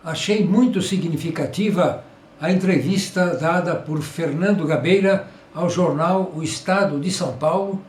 achei muito significativa a entrevista dada por Fernando Gabeira ao jornal O Estado de São Paulo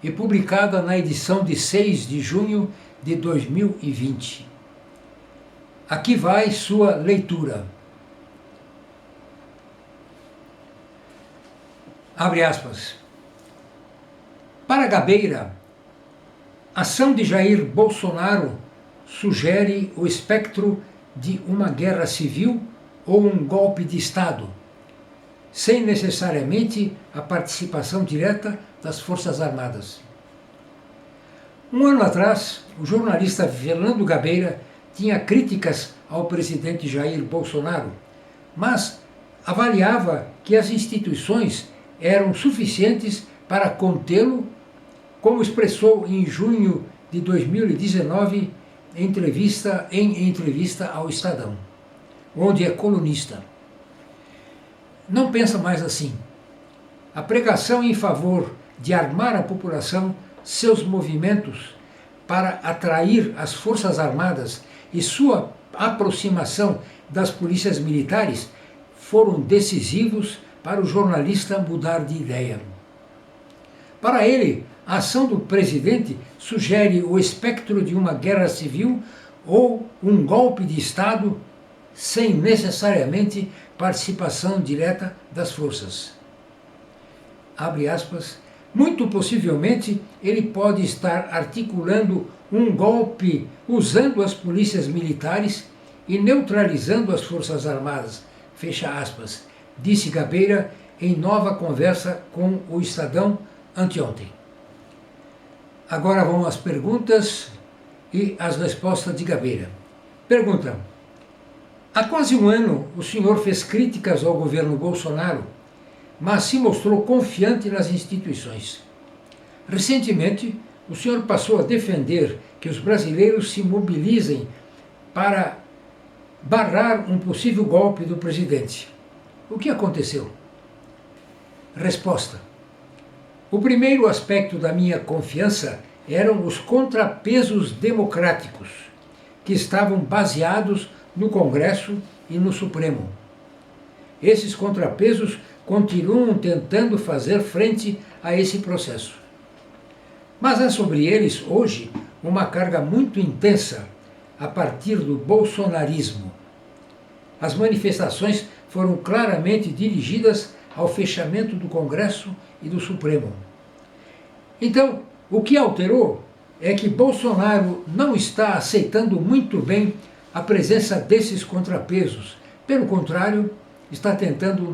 e publicada na edição de 6 de junho de 2020. Aqui vai sua leitura. Abre aspas. Para Gabeira, a ação de Jair Bolsonaro sugere o espectro de uma guerra civil ou um golpe de Estado, sem necessariamente a participação direta das Forças Armadas. Um ano atrás, o jornalista Fernando Gabeira tinha críticas ao presidente Jair Bolsonaro, mas avaliava que as instituições eram suficientes para contê-lo, como expressou em junho de 2019 em entrevista ao Estadão, onde é colunista. Não pensa mais assim. A pregação em favor de armar a população, seus movimentos para atrair as Forças Armadas e sua aproximação das polícias militares foram decisivos para o jornalista mudar de ideia. Para ele, a ação do presidente sugere o espectro de uma guerra civil ou um golpe de Estado sem necessariamente participação direta das forças. Abre aspas. Muito possivelmente ele pode estar articulando um golpe usando as polícias militares e neutralizando as Forças Armadas, fecha aspas, disse Gabeira em nova conversa com o Estadão anteontem. Agora vão as perguntas e as respostas de Gabeira. Pergunta. Há quase um ano o senhor fez críticas ao governo Bolsonaro, mas se mostrou confiante nas instituições. Recentemente, o senhor passou a defender que os brasileiros se mobilizem para barrar um possível golpe do presidente. O que aconteceu? Resposta. O primeiro aspecto da minha confiança eram os contrapesos democráticos, que estavam baseados no Congresso e no Supremo. Esses contrapesos continuam tentando fazer frente a esse processo. Mas há sobre eles, hoje, uma carga muito intensa a partir do bolsonarismo. As manifestações foram claramente dirigidas ao fechamento do Congresso e do Supremo. Então, o que alterou é que Bolsonaro não está aceitando muito bem a presença desses contrapesos. Pelo contrário, está tentando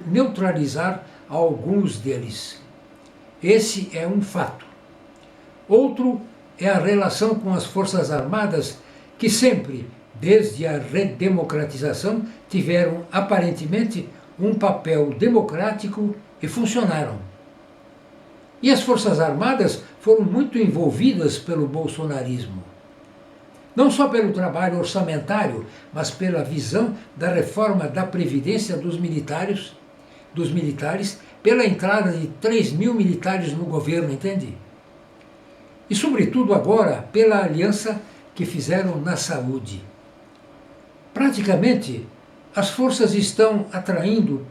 neutralizar alguns deles. Esse é um fato. Outro é a relação com as Forças Armadas, que sempre, desde a redemocratização, tiveram aparentemente um papel democrático e funcionaram. E as Forças Armadas foram muito envolvidas pelo bolsonarismo. Não só pelo trabalho orçamentário, mas pela visão da reforma da Previdência dos militares, pela entrada de 3.000 militares no governo, entende? E, sobretudo agora, pela aliança que fizeram na saúde. Praticamente, as forças estão atraindo,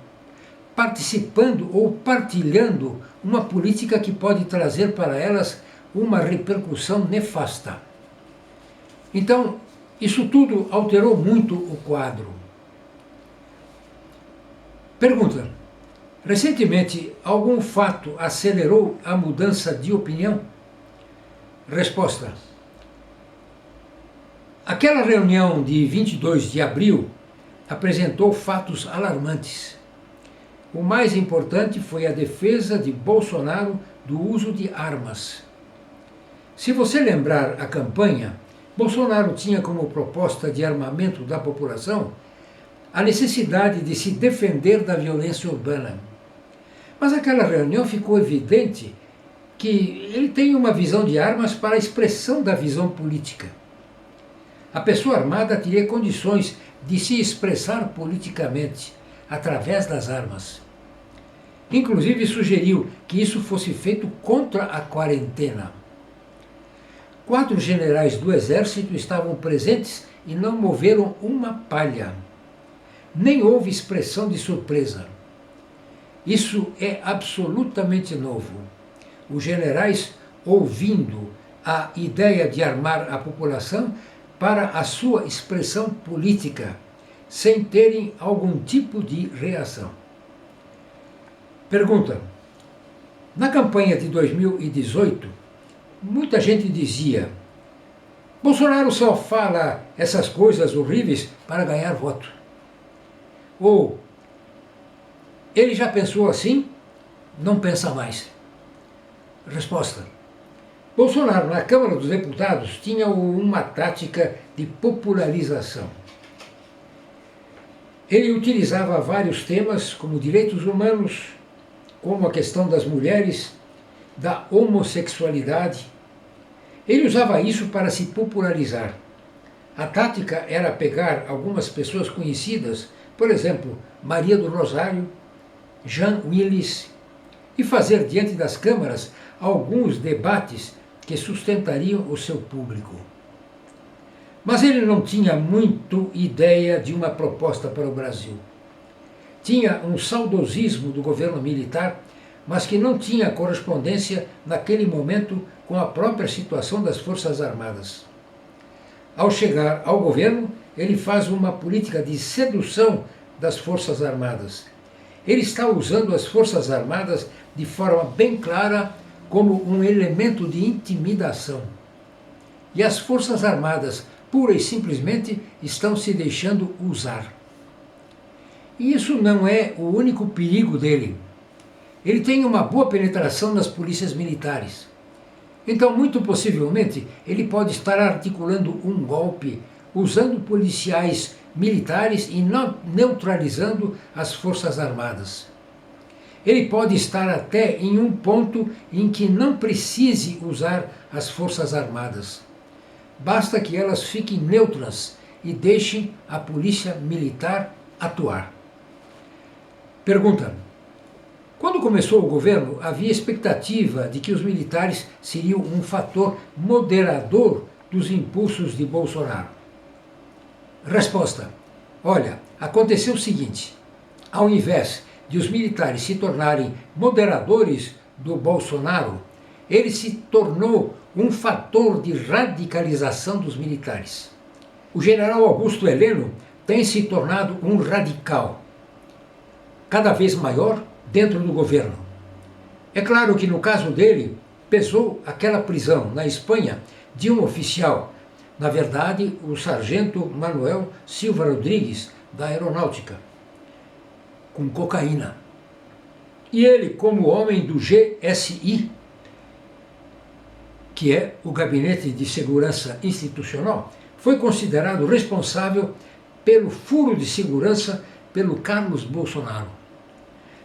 participando ou partilhando uma política que pode trazer para elas uma repercussão nefasta. Então, isso tudo alterou muito o quadro. Pergunta. Recentemente, algum fato acelerou a mudança de opinião? Resposta. Aquela reunião de 22 de abril apresentou fatos alarmantes. O mais importante foi a defesa de Bolsonaro do uso de armas. Se você lembrar a campanha, Bolsonaro tinha como proposta de armamento da população a necessidade de se defender da violência urbana. Mas naquela reunião ficou evidente que ele tem uma visão de armas para a expressão da visão política. A pessoa armada teria condições de se expressar politicamente através das armas. Inclusive sugeriu que isso fosse feito contra a quarentena. 4 generais do Exército estavam presentes e não moveram uma palha. Nem houve expressão de surpresa. Isso é absolutamente novo. Os generais, ouvindo a ideia de armar a população para a sua expressão política, sem terem algum tipo de reação. Pergunta: na campanha de 2018, muita gente dizia: Bolsonaro só fala essas coisas horríveis para ganhar voto. Ou, ele já pensou assim, não pensa mais. Resposta: Bolsonaro, na Câmara dos Deputados, tinha uma tática de popularização. Ele utilizava vários temas, como direitos humanos, como a questão das mulheres, da homossexualidade. Ele usava isso para se popularizar. A tática era pegar algumas pessoas conhecidas, por exemplo, Maria do Rosário, Jean Willis, e fazer diante das câmaras alguns debates que sustentariam o seu público. Mas ele não tinha muito ideia de uma proposta para o Brasil. Tinha um saudosismo do governo militar, mas que não tinha correspondência naquele momento com a própria situação das Forças Armadas. Ao chegar ao governo, ele faz uma política de sedução das Forças Armadas. Ele está usando as Forças Armadas de forma bem clara como um elemento de intimidação. E as Forças Armadas, pura e simplesmente, estão se deixando usar. E isso não é o único perigo dele. Ele tem uma boa penetração nas polícias militares. Então, muito possivelmente, ele pode estar articulando um golpe usando policiais militares e não neutralizando as Forças Armadas. Ele pode estar até em um ponto em que não precise usar as Forças Armadas. Basta que elas fiquem neutras e deixem a polícia militar atuar. Pergunta: quando começou o governo, havia expectativa de que os militares seriam um fator moderador dos impulsos de Bolsonaro. Resposta: olha, aconteceu o seguinte: ao invés de os militares se tornarem moderadores do Bolsonaro, ele se tornou um fator de radicalização dos militares. O general Augusto Heleno tem se tornado um radical, cada vez maior dentro do governo. É claro que no caso dele, pesou aquela prisão na Espanha de um oficial, na verdade, o sargento Manuel Silva Rodrigues, da Aeronáutica, com cocaína. E ele, como homem do GSI, que é o Gabinete de Segurança Institucional, foi considerado responsável pelo furo de segurança pelo Carlos Bolsonaro.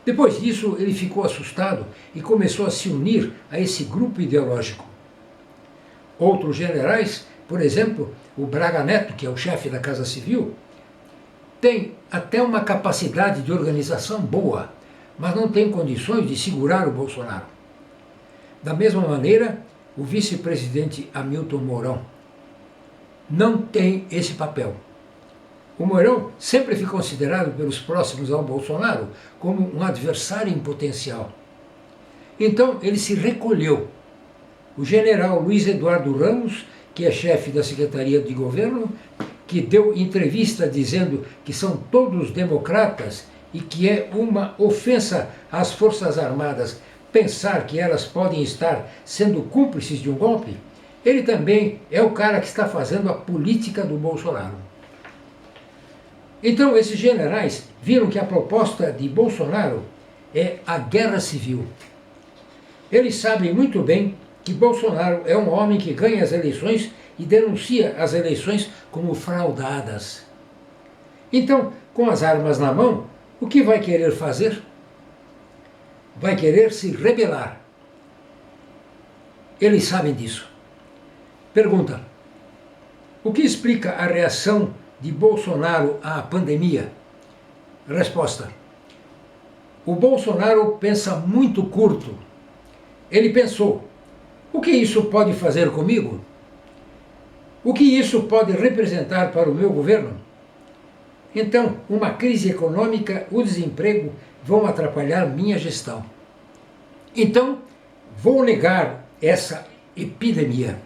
Depois disso, ele ficou assustado e começou a se unir a esse grupo ideológico. Outros generais, por exemplo, o Braga Neto, que é o chefe da Casa Civil, tem até uma capacidade de organização boa, mas não tem condições de segurar o Bolsonaro. Da mesma maneira, o vice-presidente Hamilton Mourão não tem esse papel. O Mourão sempre foi considerado pelos próximos ao Bolsonaro como um adversário em potencial. Então ele se recolheu. O general Luiz Eduardo Ramos, que é chefe da Secretaria de Governo, que deu entrevista dizendo que são todos democratas e que é uma ofensa às Forças Armadas pensar que elas podem estar sendo cúmplices de um golpe, ele também é o cara que está fazendo a política do Bolsonaro. Então esses generais viram que a proposta de Bolsonaro é a guerra civil. Eles sabem muito bem que Bolsonaro é um homem que ganha as eleições e denuncia as eleições como fraudadas. Então, com as armas na mão, o que vai querer fazer? Vai querer se rebelar. Eles sabem disso. Pergunta: o que explica a reação de Bolsonaro à pandemia? Resposta: o Bolsonaro pensa muito curto. Ele pensou: o que isso pode fazer comigo? O que isso pode representar para o meu governo? Então, uma crise econômica, o desemprego vão atrapalhar minha gestão. Então, vou negar essa epidemia.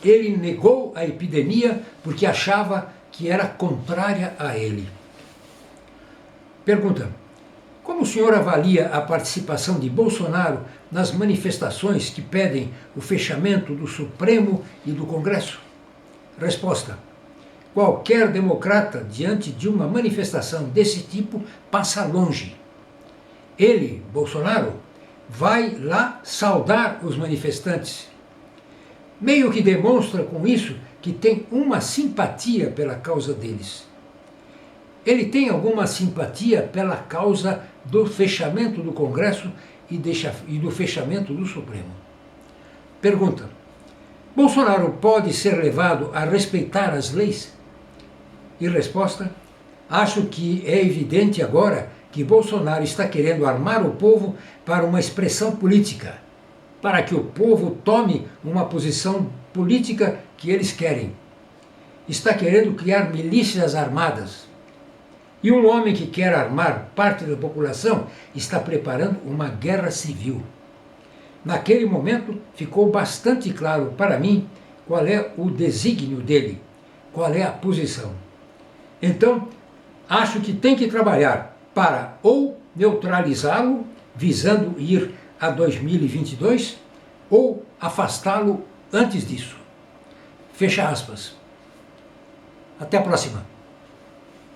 Ele negou a epidemia porque achava que era contrária a ele. Pergunta: como o senhor avalia a participação de Bolsonaro nas manifestações que pedem o fechamento do Supremo e do Congresso? Resposta: qualquer democrata, diante de uma manifestação desse tipo, passa longe. Ele, Bolsonaro, vai lá saudar os manifestantes. Meio que demonstra com isso que tem uma simpatia pela causa deles. Ele tem alguma simpatia pela causa do fechamento do Congresso e do fechamento do Supremo. Pergunta: Bolsonaro pode ser levado a respeitar as leis? E resposta: acho que é evidente agora que Bolsonaro está querendo armar o povo para uma expressão política, para que o povo tome uma posição política que eles querem. Está querendo criar milícias armadas. E um homem que quer armar parte da população está preparando uma guerra civil. Naquele momento ficou bastante claro para mim qual é o desígnio dele, qual é a posição. Então, acho que tem que trabalhar para ou neutralizá-lo, visando ir a 2022, ou afastá-lo antes disso. Fecha aspas. Até a próxima.